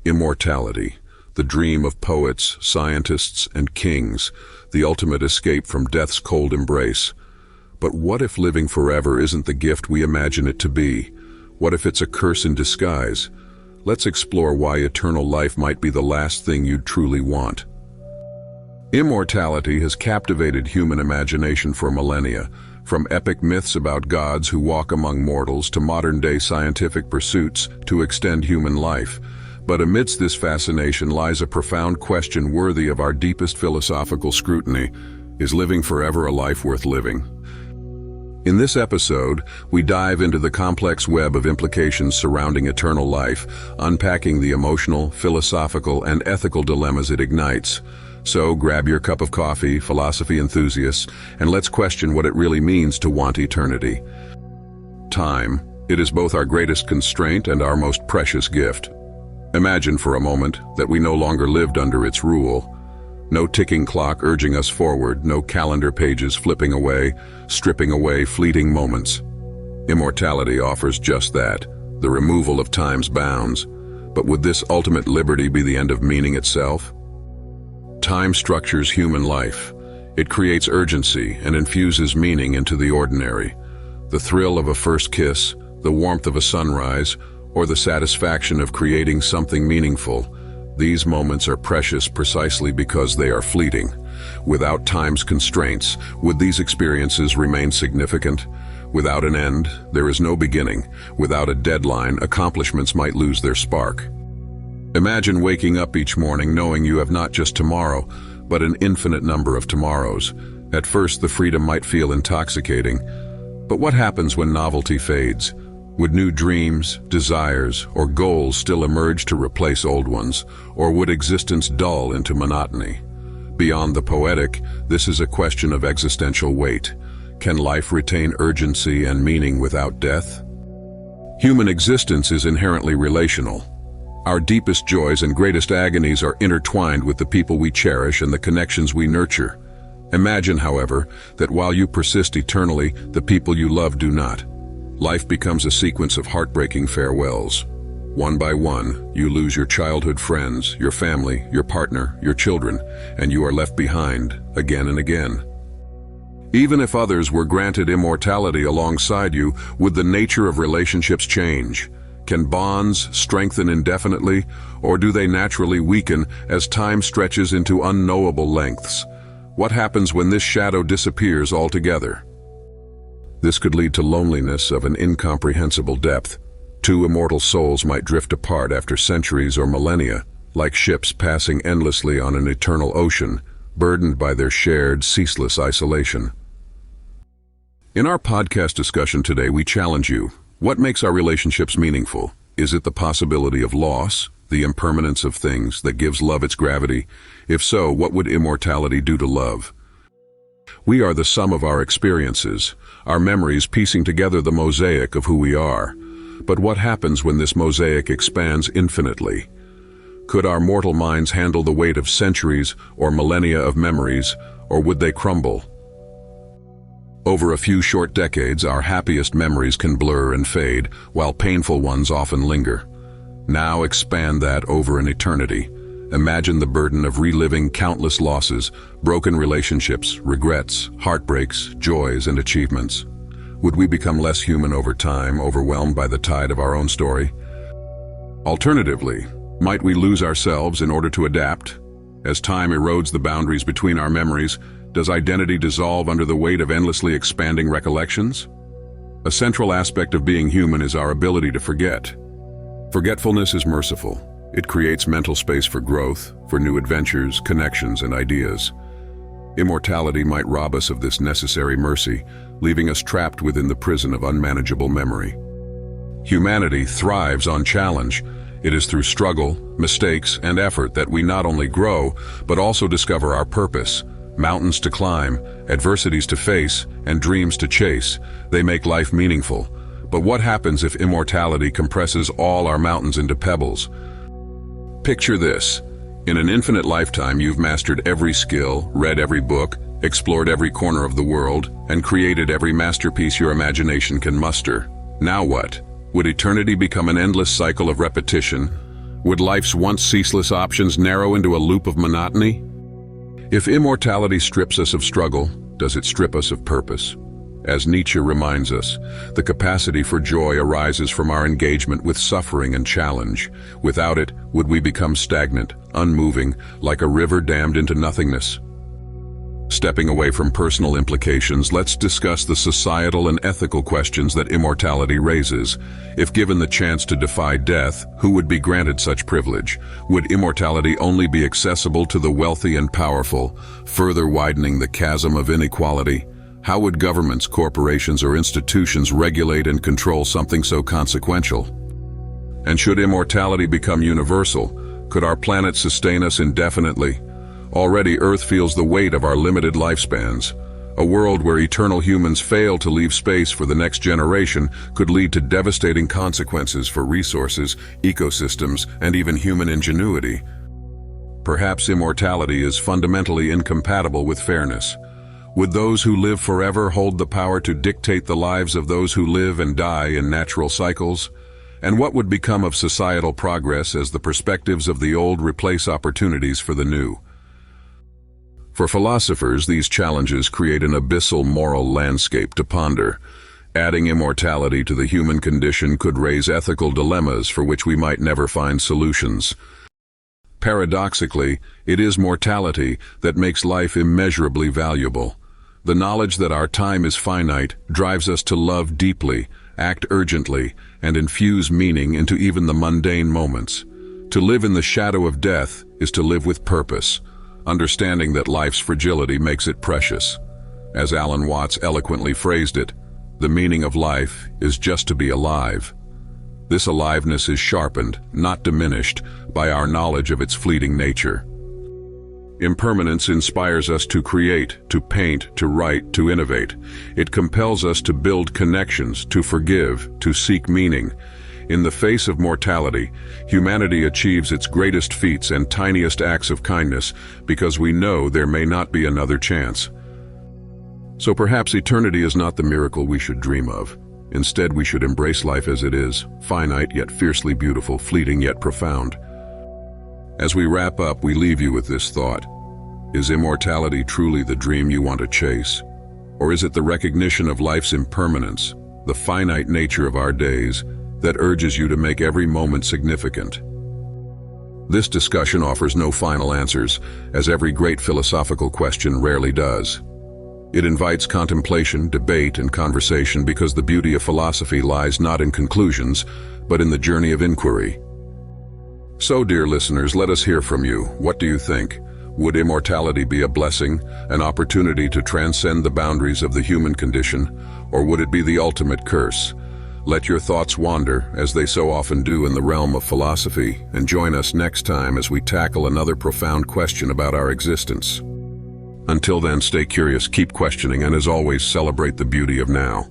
Immortality, the dream of poets, scientists, and kings, the ultimate escape from death's cold embrace. But what if living forever isn't the gift we imagine it to be? What if it's a curse in disguise? Let's explore why eternal life might be the last thing you'd truly want. Immortality has captivated human imagination for millennia, from epic myths about gods who walk among mortals to modern-day scientific pursuits to extend human life. But amidst this fascination lies a profound question worthy of our deepest philosophical scrutiny. Is living forever a life worth living? In this episode, we dive into the complex web of implications surrounding eternal life, unpacking the emotional, philosophical, and ethical dilemmas it ignites. So grab your cup of coffee, philosophy enthusiasts, and let's question what it really means to want eternity. Time. It is both our greatest constraint and our most precious gift. Imagine for a moment that we no longer lived under its rule. No ticking clock urging us forward, no calendar pages flipping away, stripping away fleeting moments. Immortality offers just that, the removal of time's bounds. But would this ultimate liberty be the end of meaning itself? Time structures human life. It creates urgency and infuses meaning into the ordinary. The thrill of a first kiss, the warmth of a sunrise, or the satisfaction of creating something meaningful. These moments are precious precisely because they are fleeting. Without time's constraints, would these experiences remain significant? Without an end, there is no beginning. Without a deadline, accomplishments might lose their spark. Imagine waking up each morning knowing you have not just tomorrow, but an infinite number of tomorrows. At first, the freedom might feel intoxicating. But what happens when novelty fades? Would new dreams, desires, or goals still emerge to replace old ones, or would existence dull into monotony? Beyond the poetic, this is a question of existential weight. Can life retain urgency and meaning without death? Human existence is inherently relational. Our deepest joys and greatest agonies are intertwined with the people we cherish and the connections we nurture. Imagine, however, that while you persist eternally, the people you love do not. Life becomes a sequence of heartbreaking farewells. One by one, you lose your childhood friends, your family, your partner, your children, and you are left behind again and again. Even if others were granted immortality alongside you, would the nature of relationships change? Can bonds strengthen indefinitely, or do they naturally weaken as time stretches into unknowable lengths? What happens when this shadow disappears altogether? This could lead to loneliness of an incomprehensible depth. Two immortal souls might drift apart after centuries or millennia, like ships passing endlessly on an eternal ocean, burdened by their shared, ceaseless isolation. In our podcast discussion today, we challenge you. What makes our relationships meaningful? Is it the possibility of loss, the impermanence of things that gives love its gravity? If so, what would immortality do to love? We are the sum of our experiences, our memories piecing together the mosaic of who we are. But what happens when this mosaic expands infinitely? Could our mortal minds handle the weight of centuries or millennia of memories, or would they crumble? Over a few short decades, our happiest memories can blur and fade, while painful ones often linger. Now expand that over an eternity. Imagine the burden of reliving countless losses, broken relationships, regrets, heartbreaks, joys, and achievements. Would we become less human over time, overwhelmed by the tide of our own story? Alternatively, might we lose ourselves in order to adapt? As time erodes the boundaries between our memories, does identity dissolve under the weight of endlessly expanding recollections? A central aspect of being human is our ability to forget. Forgetfulness is merciful. It creates mental space for growth, for new adventures, connections, and ideas. Immortality might rob us of this necessary mercy, leaving us trapped within the prison of unmanageable memory. Humanity thrives on challenge. It is through struggle, mistakes, and effort that we not only grow, but also discover our purpose. Mountains to climb, adversities to face, and dreams to chase. They make life meaningful. But what happens if immortality compresses all our mountains into pebbles? Picture this. In an infinite lifetime, you've mastered every skill, read every book, explored every corner of the world, and created every masterpiece your imagination can muster. Now what? Would eternity become an endless cycle of repetition? Would life's once ceaseless options narrow into a loop of monotony? If immortality strips us of struggle, does it strip us of purpose? As Nietzsche reminds us, the capacity for joy arises from our engagement with suffering and challenge. Without it, would we become stagnant, unmoving, like a river dammed into nothingness? Stepping away from personal implications, let's discuss the societal and ethical questions that immortality raises. If given the chance to defy death, who would be granted such privilege? Would immortality only be accessible to the wealthy and powerful, further widening the chasm of inequality? How would governments, corporations, or institutions regulate and control something so consequential? And should immortality become universal, could our planet sustain us indefinitely? Already Earth feels the weight of our limited lifespans. A world where eternal humans fail to leave space for the next generation could lead to devastating consequences for resources, ecosystems, and even human ingenuity. Perhaps immortality is fundamentally incompatible with fairness. Would those who live forever hold the power to dictate the lives of those who live and die in natural cycles? And what would become of societal progress as the perspectives of the old replace opportunities for the new? For philosophers, these challenges create an abyssal moral landscape to ponder. Adding immortality to the human condition could raise ethical dilemmas for which we might never find solutions. Paradoxically, it is mortality that makes life immeasurably valuable. The knowledge that our time is finite drives us to love deeply, act urgently, and infuse meaning into even the mundane moments. To live in the shadow of death is to live with purpose, understanding that life's fragility makes it precious. As Alan Watts eloquently phrased it, the meaning of life is just to be alive. This aliveness is sharpened, not diminished, by our knowledge of its fleeting nature. Impermanence inspires us to create, to paint, to write, to innovate. It compels us to build connections, to forgive, to seek meaning. In the face of mortality, humanity achieves its greatest feats and tiniest acts of kindness because we know there may not be another chance. So perhaps eternity is not the miracle we should dream of. Instead, we should embrace life as it is, finite yet fiercely beautiful, fleeting yet profound. As we wrap up, we leave you with this thought. Is immortality truly the dream you want to chase? Or is it the recognition of life's impermanence, the finite nature of our days, that urges you to make every moment significant? This discussion offers no final answers, as every great philosophical question rarely does. It invites contemplation, debate, and conversation because the beauty of philosophy lies not in conclusions, but in the journey of inquiry. So, dear listeners, let us hear from you. What do you think? Would immortality be a blessing, an opportunity to transcend the boundaries of the human condition, or would it be the ultimate curse? Let your thoughts wander, as they so often do in the realm of philosophy, and join us next time as we tackle another profound question about our existence. Until then, stay curious, keep questioning, and as always, celebrate the beauty of now.